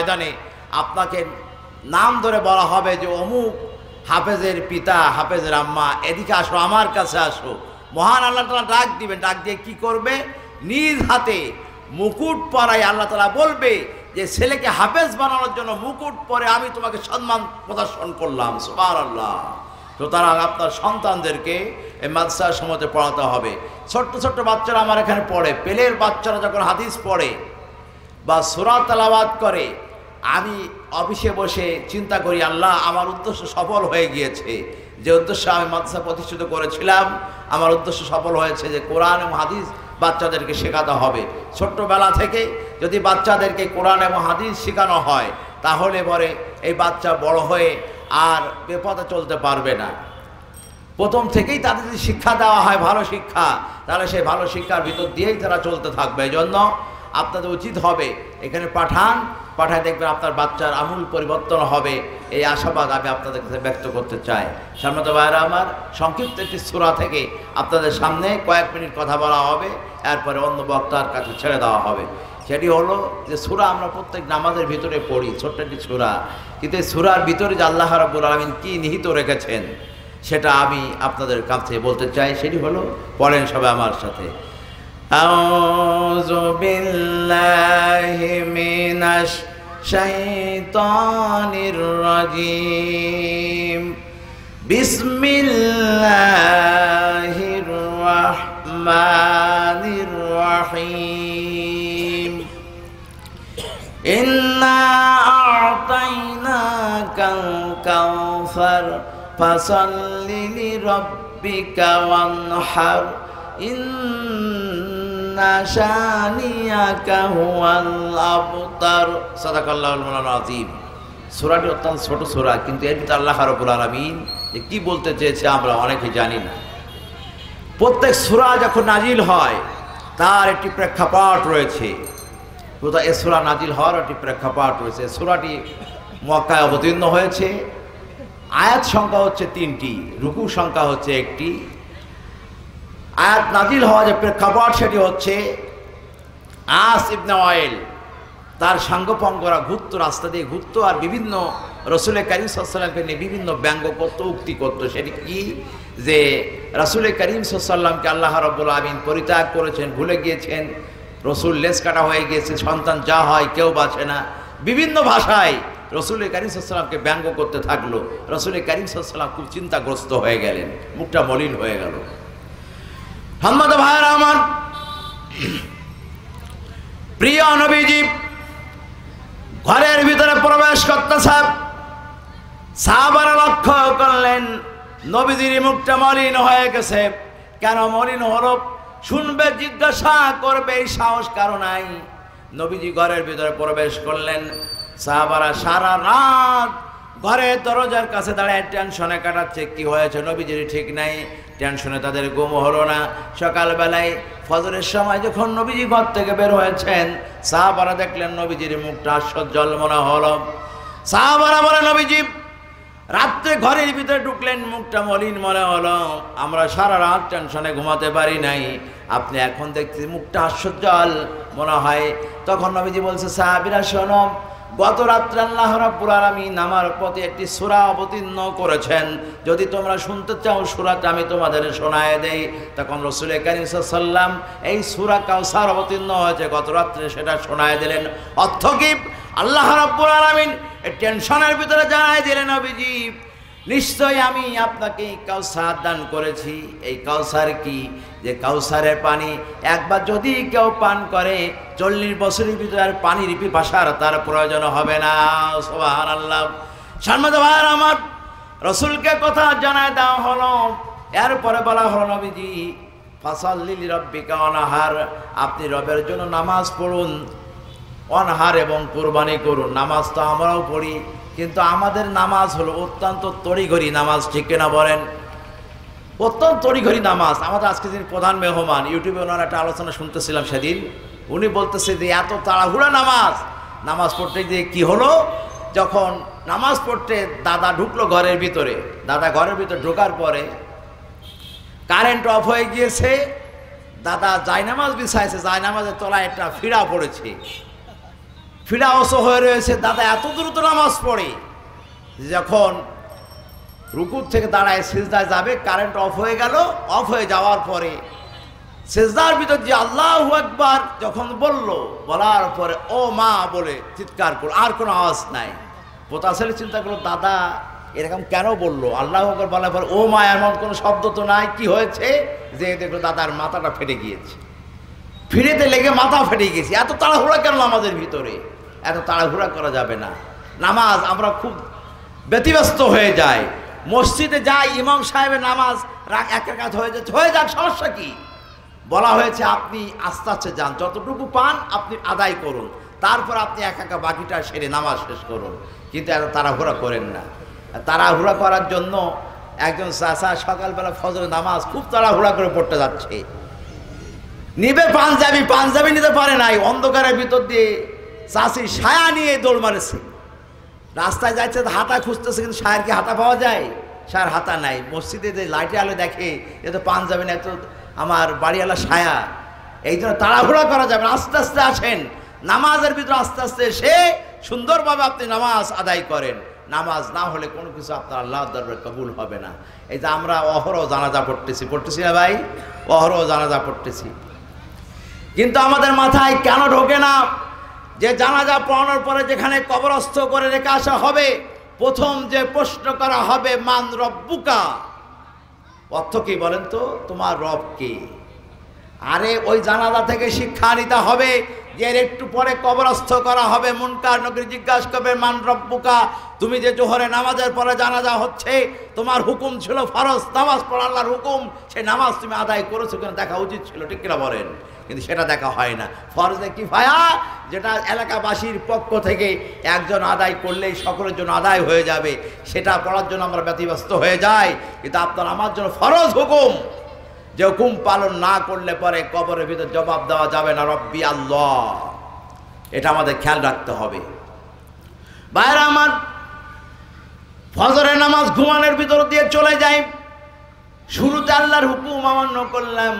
ময়দানে আপনাকে নাম ধরে বলা হবে যে অমুক হাফেজের পিতা, হাফেজের আম্মা, এদিকে আসো, আমার কাছে আসো। মহান আল্লাহ তাআলা ডাক দিবেন, ডাক দিয়ে কি করবে? নিজ হাতে মুকুট পরাই আল্লাহ তাআলা বলবে যে ছেলেকে হাফেজ বানানোর জন্য মুকুট পরে আমি তোমাকে সম্মান প্রদর্শন করলাম। সুবহানাল্লাহ। সুতরাং আপনার সন্তানদেরকে এই মাদ্রাসার সময়তে পড়াতে হবে। ছোট্ট ছোট্ট বাচ্চারা আমার এখানে পড়ে, পেলের বাচ্চারা যখন হাদিস পড়ে বা সূরা তেলাওয়াত করে, আমি অফিসে বসে চিন্তা করি, আল্লাহ আমার উদ্দেশ্য সফল হয়ে গিয়েছে। যে উদ্দেশ্য আমি মাদ্রাসা প্রতিষ্ঠিত করেছিলাম, আমার উদ্দেশ্য সফল হয়েছে যে কোরআন এবং হাদিস বাচ্চাদেরকে শেখাতে হবে। ছোট্টবেলা থেকে যদি বাচ্চাদেরকে কোরআন এবং হাদিস শেখানো হয়, তাহলে পরে এই বাচ্চা বড় হয়ে আর বেপথে চলতে পারবে না। প্রথম থেকেই তাদের যদি শিক্ষা দেওয়া হয় ভালো শিক্ষা, তাহলে সেই ভালো শিক্ষার ভিতর দিয়েই তারা চলতে থাকবে। এই জন্য আপনাদের উচিত হবে এখানে পাঠায় দেখবেন আপনার বাচ্চার আমূল পরিবর্তন হবে। এই আশাবাদ আমি আপনাদের কাছে ব্যক্ত করতে চাই। সম্মানিত ভাইরা আমার, সংক্ষিপ্ত একটি সূরা থেকে আপনাদের সামনে কয়েক মিনিট কথা বলা হবে, এরপরে অন্য বক্তার কাছে ছেড়ে দেওয়া হবে। সেটি হলো যে সূরা আমরা প্রত্যেক নামাজের ভিতরে পড়ি, ছোট্ট একটি সূরা, কিন্তু এই সূরার ভিতরে যে আল্লাহ রাব্বুল আলামিন কী নিহিত রেখেছেন সেটা আমি আপনাদের কাছে বলতে চাই। সেটি হলো, পড়েন সবাই আমার সাথে, আউযু বিল্লাহি মিনাশ শাইতানির রাজিম, বিসমিল্লাহির রাহমানির রাহিম, ইন্না আ'তাইনাকাল কাউসার ফাসাল্লি লিরাব্বিকা ওয়ানহার, ইন্না শানিয়াকা হুয়াল আবতার। সাদাকাল্লাহুল মাওলানা আযীম। সূরাটি অত্যন্ত ছোট সূরা, কিন্তু এর ভিতরে আল্লাহ রাব্বুল আলামিন যে কি বলতে চেয়েছে আমরা অনেকে জানি না। প্রত্যেক সূরা যখন নাজিল হয় তার একটি প্রেক্ষাপট রয়েছে। এই সূরা নাজিল হওয়ার একটি প্রেক্ষাপট রয়েছে। সূরাটি মক্কায় অবতীর্ণ হয়েছে। আয়াত সংখ্যা হচ্ছে 3টি, রুকু সংখ্যা হচ্ছে 1টি। আয়াত নাজিল হওয়া যে প্রেক্ষাপট সেটি হচ্ছে আস ইবনে ওয়াইল তার সাঙ্গপাঙ্গরা ঘুরতো, রাস্তা দিয়ে ঘুরতো, আর বিভিন্ন রাসূল কারীম সাল্লাল্লাহু আলাইহি ওয়াসাল্লামকে নিয়ে বিভিন্ন ব্যঙ্গ করত, উক্তি করত। সেটি কি? যে রাসূল কারীম সাল্লাল্লাহু আলাইহি ওয়াসাল্লামকে আল্লাহ রাব্বুল আলামিন পরিত্যাগ করেছেন, ভুলে গিয়েছেন, রসুল লেজ কাটা হয়ে গিয়েছে, সন্তান যা হয় কেউ বাঁচে না। বিভিন্ন ভাষায় রাসূল কারীম সাল্লাল্লাহু আলাইহি ওয়াসাল্লামকে ব্যঙ্গ করতে থাকলো। রাসূল কারীম সাল্লাল্লাহু আলাইহি ওয়াসাল্লাম খুব চিন্তাগ্রস্ত হয়ে গেলেন, মুখটা মলিন হয়ে গেল। সম্মানিত ভাইরা আমার, প্রিয় নবীজি ঘরের ভিতরে প্রবেশ করতেছেন। সাহাবারা লক্ষ্য করলেন নবীজির মুখটা মলিন হয়ে গেছে। কেন মলিন হলো? শুনবে, জিজ্ঞাসা করবে, এই সাহস কারো নাই। নবীজি ঘরের ভিতরে প্রবেশ করলেন। সাহাবারা সারা রাত ঘরের দরজার কাছে দাঁড়িয়ে টেনশনে কাটাচ্ছে, কি হয়েছে নবীজির ঠিক নাই। টেনশনে তাদের ঘুম হলো না। সকালবেলায় ফজরের সময় যখন নবীজি ঘর থেকে বের হয়েছেন, সাহাবারা দেখলেন নবীজির মুখটা আশ্চর্যজল মনে হলো। সাহাবারা বলে, নবীজি রাত্রে ঘরের ভিতরে ঢুকলেন, মুখটা মলিন মনে হলো, আমরা সারা রাত টেনশনে ঘুমাতে পারি নাই, আপনি এখন দেখছি মুখটা আশ্চর্যজল মনে হয়। তখন নবীজি বলছে, সাহাবীরা শোনো, গত রাত্রে আল্লাহ রাব্বুল আলামিন আমার প্রতি একটি সূরা অবতীর্ণ করেছেন, যদি তোমরা শুনতে চাও সূরাটা আমি তোমাদের শোনায় দেই। তখন রাসূল কারীম সাল্লাল্লাহু আলাইহি ওয়াসাল্লাম এই সূরা কাউসার অবতীর্ণ হয়েছে গত রাত্রে, সেটা শোনায় দিলেন। অর্থ কি? আল্লাহ রাব্বুল আলামিন এই টেনশনের ভিতরে জানায় দিলেন, নবীজি নিশ্চয়ই আমি আপনাকে কাউসার দান করেছি। এই কাউসার কি? যে কাউসারের পানি একবার যদি কেউ পান করে 40 বছরের ভিতরে আর পানির পিপাসার তার প্রয়োজন হবে না। সুবহানাল্লাহ। সম্মানিত ভাইরা আমার, রাসূলকে কথা জানায় দেওয়া হলো। এরপরে বলা হলো, নবীজি ফাসাল্লি লিরাব্বিকা ওয়ানহার, আপনি রবের জন্য নামাজ পড়ুন, অনহার এবং কুরবানি করুন। নামাজ তো আমরাও পড়ি, কিন্তু আমাদের নামাজ হলো অত্যন্ত তড়িঘড়ি নামাজ, ঠিক কিনা বলেন? অত্যন্ত তড়িঘড়ি নামাজ। আমাদের আজকে যিনি প্রধান মেহমান, ইউটিউবে ওনার একটা আলোচনা শুনতেছিলাম সেদিন, উনি বলতেছে যে এত তাড়াহুড়া নামাজ পড়তে গিয়ে কি হলো, যখন নামাজ পড়তে দাদা ঢুকলো ঘরের ভিতরে, দাদা ঘরের ভিতরে ঢোকার পরে কারেন্ট অফ হয়ে গিয়েছে, দাদা জায়নামাজ বিছাইছে, জায়নামাজের তলায় একটা ফিরা পড়েছে। ফিরাওস হয়ে রয়েছে। দাদা এত দ্রুত নামাজ পড়ে, যখন রুকুর থেকে দাঁড়ায় সিজদায় যাবে, কারেন্ট অফ হয়ে গেল। অফ হয়ে যাওয়ার পরে সিজদার ভিতর যে আল্লাহু আকবার যখন বলার পরে ও মা বলে চিৎকার করল, আর কোনো আওয়াজ নাই। পোতা ছেলে চিন্তা করলো, দাদা এরকম কেন বললো? আল্লাহু আকবার বলার পরে ও মা এমন কোনো শব্দ তো নাই, কি হয়েছে? যে দেখলো দাদার মাথাটা ফেটে গিয়েছে, ফিরেতে লেগে মাথা ফেটে গেছে। এত তাড়াহুড়া কেন নামাজের ভিতরে? এত তাড়াহুড়া করা যাবে না। নামাজ আমরা খুব ব্যতিব্যস্ত হয়ে যাই। মসজিদে যাই, ইমাম সাহেবের নামাজ এক রাকাত হয়ে যাচ্ছে, হয়ে যাক, সমস্যা কি? বলা হয়েছে আপনি আস্তে আস্তে যান, যতটুকু পান আপনি আদায় করুন, তারপর আপনি একা বাকিটা সেরে নামাজ শেষ করুন। কিন্তু এত তাড়াহুড়া করেন না। তাড়াহুড়া করার জন্য একজন চাচা সকালবেলা ফজরের নামাজ খুব তাড়াহুড়া করে পড়তে যাচ্ছে, নিবে পাঞ্জাবি নিতে পারে নাই, অন্ধকারের ভিতর দিয়ে চাষি সায়া নিয়ে দৌড় মারেছে। রাস্তায় যাচ্ছে, হাতা খুঁজতেছে, কিন্তু সায়ের কি হাতা পাওয়া যায়? সায়ের হাতা নাই। মসজিদে যে লাইটে আলো দেখে, এ তো পাঞ্জাবি না, এত আমার বাড়িওয়ালা সায়া। এই জন্য তাড়াহুড়া করা যাবে না, আস্তে আস্তে আসেন নামাজের ভিতরে, আস্তে আস্তে সে সুন্দরভাবে আপনি নামাজ আদায় করেন। নামাজ না হলে কোনো কিছু আপনার আল্লাহর দরবারে কবুল হবে না। এই যে আমরা অহরহ জানাজা পড়তেছি না ভাই, অহরহ জানাজা পড়তেছি, কিন্তু আমাদের মাথায় কেন ঢোকে না যে জানাজা পড়ানোর পরে যেখানে কবরস্থ করে রেখে আসা হবে, প্রথম যে প্রশ্ন করা হবে মান রব্বুকা, অর্থ কি বলেন তো? তোমার রব কে? আরে ওই জানাজা থেকে শিক্ষা নিতে হবে যে এর একটু পরে কবরস্থ করা হবে, মুনকার নকির জিজ্ঞাসা করবে মান রব্বুকা, তুমি যে জোহরে নামাজের পরে জানাজা হচ্ছে, তোমার হুকুম ছিল ফরজ নামাজ পড়া, আল্লাহর হুকুম, সেই নামাজ তুমি আদায় করেছো কিনা দেখা উচিত ছিল, ঠিক কিনা বলেন? কিন্তু সেটা দেখা হয় না। ফরজে কিফায়া, যেটা এলাকাবাসীর পক্ষ থেকে একজন আদায় করলেই সকলের জন্য আদায় হয়ে যাবে, সেটা পড়ার জন্য আমরা ব্যতিব্যস্ত হয়ে যাই। কিন্তু আপনার আমার জন্য ফরজ হুকুম, যে হুকুম পালন না করলে পরে কবরের ভিতর জবাব দেওয়া যাবে না, রব্বি আল্লাহ। এটা আমাদের খেয়াল রাখতে হবে। ভাইরা আমার, ফজরের নামাজ ঘুমানোর ভিতর দিয়ে চলে যায়। শুরুতে আল্লাহর হুকুম অমান্য করলাম,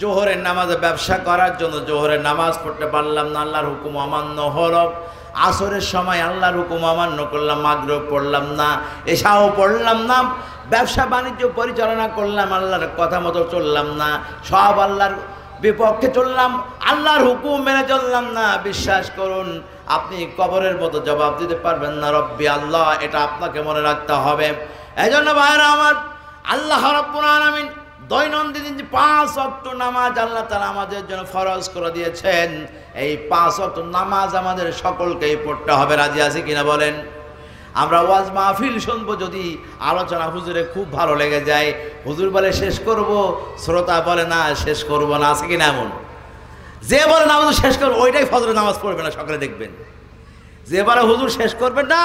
জোহরের নামাজে ব্যবসা করার জন্য জোহরের নামাজ পড়তে পারলাম না, আল্লাহর হুকুম অমান্য হলো। আসরের সময় আল্লাহর হুকুম অমান্য করলাম, মাগরিব পড়লাম না, এশাও পড়লাম না, ব্যবসা বাণিজ্য পরিচালনা করলাম, আল্লাহর কথা মতো চললাম না, সব আল্লাহর বিপক্ষে চললাম, আল্লাহর হুকুম মেনে চললাম না। বিশ্বাস করুন, আপনি কবরের মতো জবাব দিতে পারবেন না, রব্বি আল্লাহ। এটা আপনাকে মনে রাখতে হবে। এই জন্য ভাইরা আমার, আল্লাহ রাব্বুল আলামিন দৈনন্দিন 5 ওয়াক্ত নামাজ আল্লাহ তাআলা আমাদের জন্য ফরজ করে দিয়েছেন। এই 5 ওয়াক্ত নামাজ আমাদের সকলকেই পড়তে হবে। রাজি আছি কিনা বলেন? আমরা ওয়াজ মাহফিল শুনবো, যদি আলোচনা হুজুরে খুব ভালো লেগে যায়, হুজুর বলে শেষ করব, শ্রোতা বলে না শেষ করব না, আছে কিনা এমন? যে বলে না হুজুর শেষ করবো, ওইটাই ফজরের নামাজ পড়বে না, সকালে দেখবেন। যে বলে হুজুর শেষ করবেন না,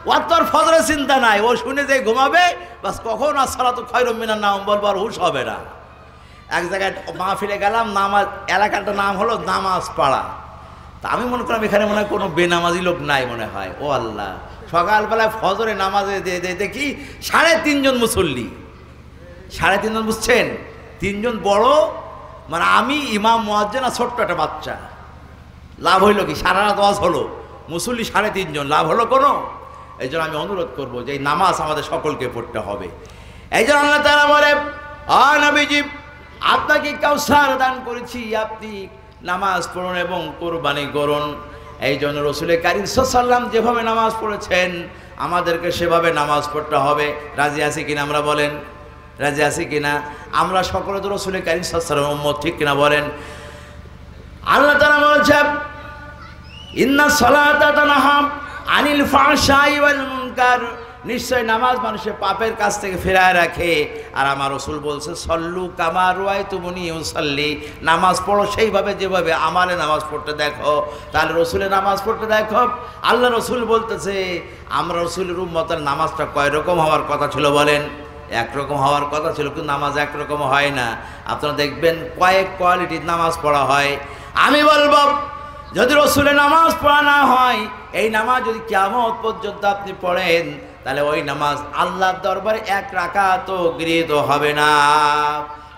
ওর তোর ফজরের চিন্তা নাই, ও শুনে যে ঘুমাবে, বাস কখন আসসালাতু খায়রুম মিনান নাওম বলবো, আর হুশ হবে না। এক জায়গায় মাহফিলে গেলাম, নামাজ, এলাকাটার নাম হলো নামাজ পাড়া। তা আমি মনে করলাম এখানে মনে হয় কোনো বেনামাজি লোক নাই মনে হয়। ও আল্লাহ, সকালবেলায় ফজরে নামাজে দেখি 3.5 জন মুসল্লি। 3.5 জন বুঝছেন? 3 জন বড়, মানে আমি, ইমাম, মুয়াজ্জিন আর ছোট্ট একটা বাচ্চা। লাভ হইল কি? সারা রাত ওয়াজ হলো, মুসল্লি 3.5 জন, লাভ হলো কোনো? এই জন্য আমি অনুরোধ করবো যে এই নামাজ আমাদের সকলকে পড়তে হবে। এই জন্য আল্লাহ তাআলা বলে, নবীজি আপনাকে কাউসার দান করেছি, আপনি নামাজ পড়ুন এবং কোরবানি করুন। এই জন্য রাসূল কারীম সাল্লাল্লাহু আলাইহি ওয়াসাল্লাম যেভাবে নামাজ পড়েছেন, আমাদেরকে সেভাবে নামাজ পড়তে হবে। রাজি আছি কিনা আমরা বলেন? রাজি আছি কিনা? আমরা সকলে তো রাসূল কারীম সাল্লাল্লাহু আলাইহি ওয়াসাল্লামের উম্মত, ঠিক কিনা বলেন? আল্লাহ তাআলা বলেছেন, ইন্না সালাতা তানহা আনিল ফাহশাই ওয়াল মুনকার, নিশ্চয় নামাজ মানুষের পাপের কাছ থেকে ফেরায় রাখে। আর আমার রাসূল বলছে, সল্লু কামা রাআইতুমুনি উসাল্লি, নামাজ পড়ো সেইভাবে যেভাবে আমারে নামাজ পড়তে দেখো। তাহলে রাসূলের নামাজ পড়তে দেখো। আল্লাহ রাসূল বলতেছে, আমরা রাসূলের উম্মতের নামাজটা কয় রকম হওয়ার কথা ছিল বলেন? একরকম হওয়ার কথা ছিল, কিন্তু নামাজ একরকম হয় না। আপনারা দেখবেন কয়েক কোয়ালিটির নামাজ পড়া হয়। আমি বলবো, যদি রাসূলের নামাজ পড়া না হয়, এই নামাজ যদি কিয়ামত পর্যন্ত আপনি পড়েন, তাহলে ওই নামাজ আল্লাহর দরবারে 1 রাকাতও গৃহীত হবে না।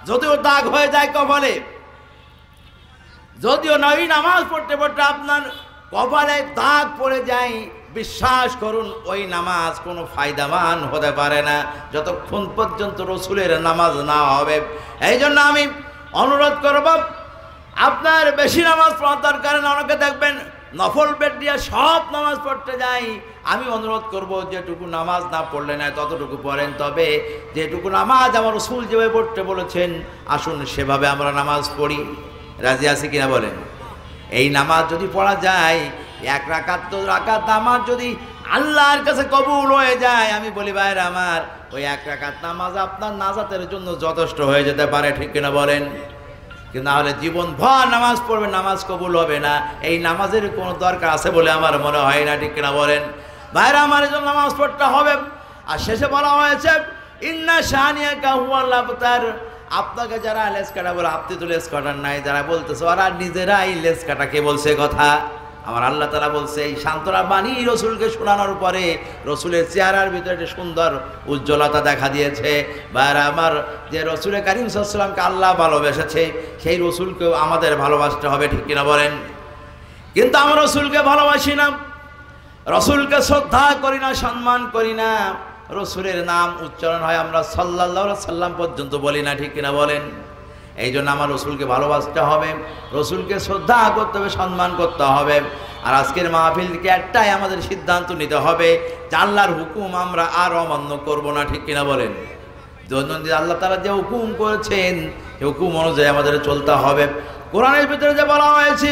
যদিও দাগ হয়ে যায় কপালে, যদিও না, ওই নামাজ পড়তে পড়তে আপনার কপালে দাগ পড়ে যায়, বিশ্বাস করুন ওই নামাজ কোনো ফায়দামান হতে পারে না যতক্ষণ পর্যন্ত রসুলের নামাজ না হবে। এই জন্য আমি অনুরোধ করব, আপনার বেশি নামাজ পড়ার দরকার না। অনেকে দেখবেন নফল বেড দিয়ে সব নামাজ পড়তে যাই। আমি অনুরোধ করব, যেটুকু নামাজ না পড়লে না ততটুকু পড়েন, তবে যেটুকু নামাজ আমার রসুল যেভাবে পড়তে বলেছেন আসুন সেভাবে আমরা নামাজ পড়ি। রাজি আছি কিনা বলেন? এই নামাজ যদি পড়া যায়, এক রাকাত তো রাকাত নামাজ যদি আল্লাহর কাছে কবুল হয়ে যায়, আমি বলি ভাইরা আমার, ওই এক রাকাত নামাজ আপনার নাজাতের জন্য যথেষ্ট হয়ে যেতে পারে, ঠিক কিনা বলেন? কিন্তু নাহলে জীবন ভর নামাজ পড়বে, নামাজ কবুল হবে না। এই নামাজের কোনো দরকার আছে বলে আমার মনে হয় না, ঠিক কিনা বলেন? ভাইরা আমার, এই জন্য নামাজ পড়তে হবে। আর শেষে বলা হয়েছে ইন্না শানিয়াকা হুয়াল আবতার। আপনাকে যারা লেস কাটা বলে, আপনি তো লেস কাটার নাই, যারা বলতেছে ওরা নিজেরাই লেস কাটা। কে বলছে কথা? আমার আল্লাহ তাআলা বলছে। এই সান্ত্বনা বাণী রসুলকে শোনানোর পরে রসুলের চেহারার ভিতরে একটা সুন্দর উজ্জ্বলতা দেখা দিয়েছে। ভাইরা আমার, যে রসুলের কারীম সাল্লাল্লাহু আলাইহি ওয়াসাল্লামকে আল্লাহ ভালোবেসেছে, সেই রসুলকেও আমাদের ভালোবাসতে হবে, ঠিক কিনা বলেন? কিন্তু আমরা রসুলকে ভালোবাসি না, রসুলকে শ্রদ্ধা করি না, সম্মান করি না। রসুলের নাম উচ্চারণ হয়, আমরা সাল্লাল্লাহু আলাইহি সাল্লাম পর্যন্ত বলি না, ঠিক কিনা বলেন? এই জন্য আমার রসুলকে ভালোবাসতে হবে, রসুলকে শ্রদ্ধা করতে হবে, সম্মান করতে হবে। আর আজকের মাহফিল থেকে একটাই আমাদের সিদ্ধান্ত নিতে হবে যে আল্লাহর হুকুম আমরা আর অমান্য করব না, ঠিক কিনা বলেন? দৈনন্দিন আল্লাহ তাআলা যে হুকুম করেছেন সেই হুকুম অনুযায়ী আমাদের চলতে হবে। কোরআনের ভিতরে যে বলা হয়েছে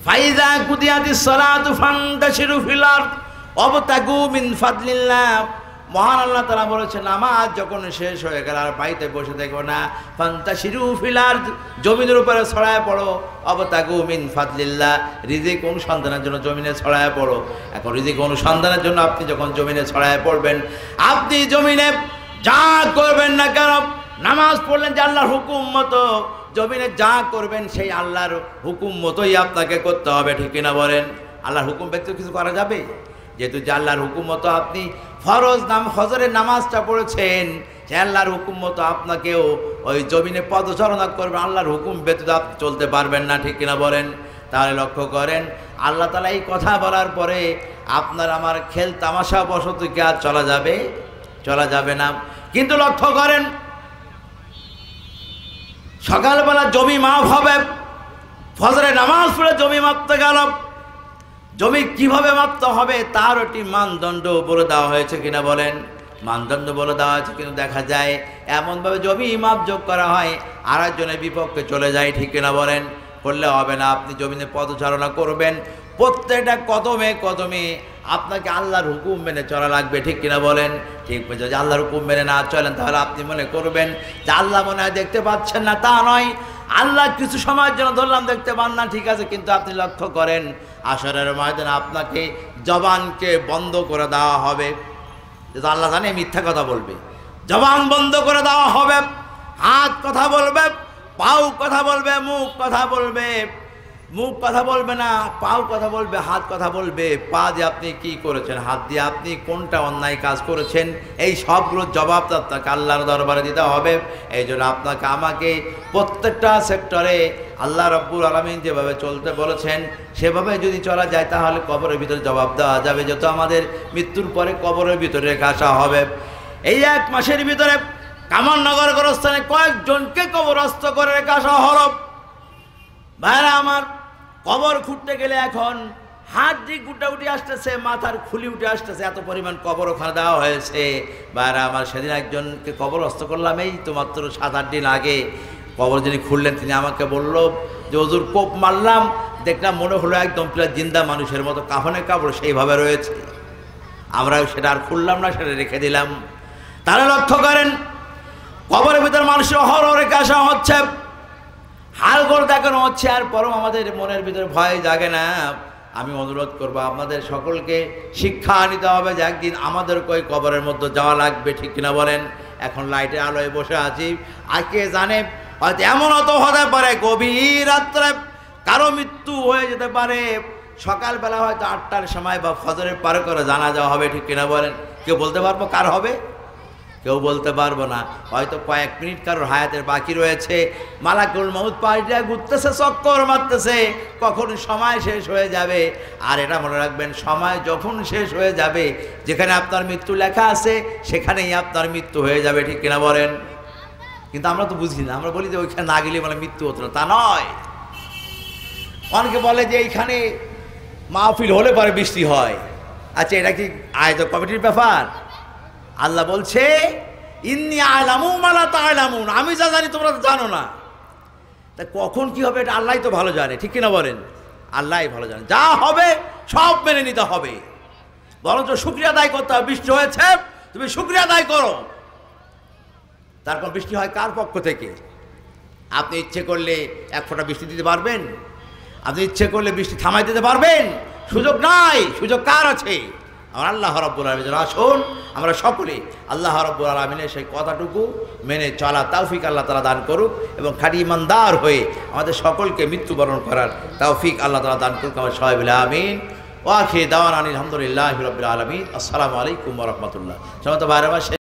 ফাইজা কুদিয়াতিস সালাতু ফান্তাশিরু ফিল আরদ ওয়াবতাগু মিন ফাদলিল্লাহ। মহান আল্লাহ তাআলা বলেছেন, নামাজ যখন শেষ হয়ে গেল আর বাড়িতে বসে দেখো না, ফান্তাশিরু ফিল আরদ, জমিনের উপরে ছড়ায় পড়ো, ওয়াবতাগু মিন ফাদলিল্লাহ, রিজিক অনুসন্ধানের জন্য জমিনে ছড়ায় পড়ো। এখন রিজিক অনুসন্ধানের জন্য আপনি যখন জমিনে ছড়ায় পড়বেন, আপনি জমিনে যা করবেন না কেন, নামাজ পড়লেন যে আল্লাহর হুকুম মতো, জমিনে যা করবেন সেই আল্লাহর হুকুম মতোই আপনাকে করতে হবে, ঠিক কিনা বলেন? আল্লাহর হুকুম ব্যতীত কিছু করা যাবে? যেহেতু যে আল্লাহর হুকুম মতো আপনি ফরজ ফজরের নামাজটা পড়েছেন, সে আল্লাহর হুকুম মতো আপনাকেও ওই জমিনে পদচারণা করবেন, আল্লাহর হুকুম ব্যতীত আপনি চলতে পারবেন না, ঠিক কিনা বলেন? তাহলে লক্ষ্য করেন, আল্লাহ তাআলা এই কথা বলার পরে আপনার আমার খেল তামাশা বশত কি আর চলা যাবে? চলা যাবে না। কিন্তু লক্ষ্য করেন, সকালবেলা জমি মাপ হবে, ফজরে নামাজ পড়ে জমি মাপতে গেল, জমি কিভাবে মাপতে হবে তার একটি মানদণ্ড বলে দেওয়া হয়েছে কিনা বলেন? মানদণ্ড বলে দেওয়া হয়েছে, কিন্তু দেখা যায় এমনভাবে জমি মাপ যোগ করা হয় আর একজনের বিপক্ষে চলে যায়, ঠিক কিনা বলেন? করলে হবে না। আপনি জমিনে পদচারণা করবেন, প্রত্যেকটা কদমে কদমে আপনাকে আল্লাহর হুকুম মেনে চলা লাগবে, ঠিক কিনা বলেন? ঠিক বলছে, যে আল্লাহর হুকুম মেনে না চলেন তাহলে আপনি মনে করবেন যে আল্লাহ মনে হয় দেখতে পাচ্ছেন না, তা নয়। আল্লাহ কিছু সময়ের জন্য ধরলাম দেখতে পান না, ঠিক আছে, কিন্তু আপনি লক্ষ্য করেন হাশরের ময়দানে আপনাকে জবানকে বন্ধ করে দেওয়া হবে। যেহেতু আল্লাহ জানে মিথ্যা কথা বলবে, জবান বন্ধ করে দেওয়া হবে, হাত কথা বলবে, পাও কথা বলবে, মুখ কথা বলবে, মুখ কথা বলবে না, পাও কথা বলবে, হাত কথা বলবে। পা দিয়ে আপনি কি করেছেন, হাত দিয়ে আপনি কোনটা অন্যায় কাজ করেছেন, এই সবগুলোর জবাব আপনাকে আল্লাহর দরবারে দিতে হবে। এই জন্য আপনাকে আমাকে প্রত্যেকটা সেক্টরে আল্লাহ রাব্বুল আলামিন যেভাবে চলতে বলেছেন সেভাবে যদি চলা যায় তাহলে কবরের ভিতরে জবাব দেওয়া যাবে, যত আমাদের মৃত্যুর পরে কবরের ভিতরে রেখে আসা হবে। এই এক মাসের ভিতরে কামারনগর গোরস্থানে কয়েকজনকে কবরস্থ করে রেখে আসা হলো। ভাইরা আমার, কবর খুঁড়তে গেলে এখন হাড়ি গুটা উঠে আসতেছে, মাথার খুলি উঠে আসতেছে, এত পরিমাণ কবর ওখানে দেওয়া হয়েছে। ভাইরা আমার, সেদিন একজনকে কবরস্থ করলাম, এই তো মাত্র 7-8 দিন আগে। কবর যিনি খুললেন তিনি আমাকে বলল যে হুজুর কোপ মারলাম, দেখলাম মনে হলো একদম জিন্দা মানুষের মতো কাফনে কাপড় সেইভাবে রয়েছে। আমরা সেটা আর খুললাম না, সেটা রেখে দিলাম। তাহলে লক্ষ্য করেন, কবরের ভিতরে মানুষের অহরহ রেখে আসা হচ্ছে, হালগড় দেখানো হচ্ছে, আর পরম আমাদের মনের ভিতরে ভয় জাগে না। আমি অনুরোধ করবো আপনাদের সকলকে শিক্ষা নিতে হবে যে একদিন আমাদের কই কবরের মধ্যে যাওয়া লাগবে, ঠিক কিনা বলেন? এখন লাইটের আলোয় বসে আছি, আজকে জানে হয়তো এমনও তো হতে পারে গভীর রাত্রে কারো মৃত্যু হয়ে যেতে পারে, সকালবেলা হয়তো 8টার সময় বা ফজরের পার করে জানা যাওয়া হবে, ঠিক কিনা বলেন? কেউ বলতে পারবো কার হবে? কেউ বলতে পারবো না। হয়তো কয়েক মিনিট কারোর হায়াতের বাকি রয়েছে, মালাকুল মউত পাল্টা ঘুরতেছে, চক্কর মারতেছে, কখন সময় শেষ হয়ে যাবে। আর এটা মনে রাখবেন, সময় যখন শেষ হয়ে যাবে, যেখানে আপনার মৃত্যু লেখা আছে সেখানেই আপনার মৃত্যু হয়ে যাবে, ঠিক কিনা বলেন? কিন্তু আমরা তো বুঝি না, আমরা বলি যে ওইখানে না গেলে মানে মৃত্যু হতো না, তা নয়। অনেকে বলে যে এইখানে মাহফিল হলে পরে বৃষ্টি হয়। আচ্ছা, এটা কি আয়োজক কমিটির ব্যাপার? আল্লাহ বলছে ইন্নী আ'লামু মা লা তা'লামুন, আমি যা জানি তোমরা জানো না। তা কখন কি হবে এটা আল্লাহই তো ভালো জানে, ঠিক কিনা বলেন? আল্লাহই ভালো জানে। যা হবে সব মেনে নিতে হবে, বরঞ্চ শুকরিয়া আদায় করতে হবে। বৃষ্টি হয়েছে, তুমি শুকরিয়া আদায় করো। তারপর বৃষ্টি হয় কার পক্ষ থেকে? আপনি ইচ্ছে করলে এক ফোঁটা বৃষ্টি দিতে পারবেন? আপনি ইচ্ছে করলে বৃষ্টি থামাই দিতে পারবেন? সুযোগ নাই। সুযোগ কার আছে? আমার আল্লাহ রাব্বুল আলামিন। আসুন আমরা সকলে আল্লাহ রাব্বুল আলামিনের সেই কথাটুকু মেনে চলা তৌফিক আল্লাহ তাআলা দান করুক, এবং খাঁটি ইমানদার হয়ে আমাদের সকলকে মৃত্যুবরণ করার তৌফিক আল্লাহ তাআলা দান করুক। আমার সবাই বলে আমিন। ওয়া আখিরু দাওয়ানা আলহামদুলিল্লাহি রাব্বিল আলামিন। আসসালামু আলাইকুম ওয়া রাহমাতুল্লাহ। সমস্ত ভাইরা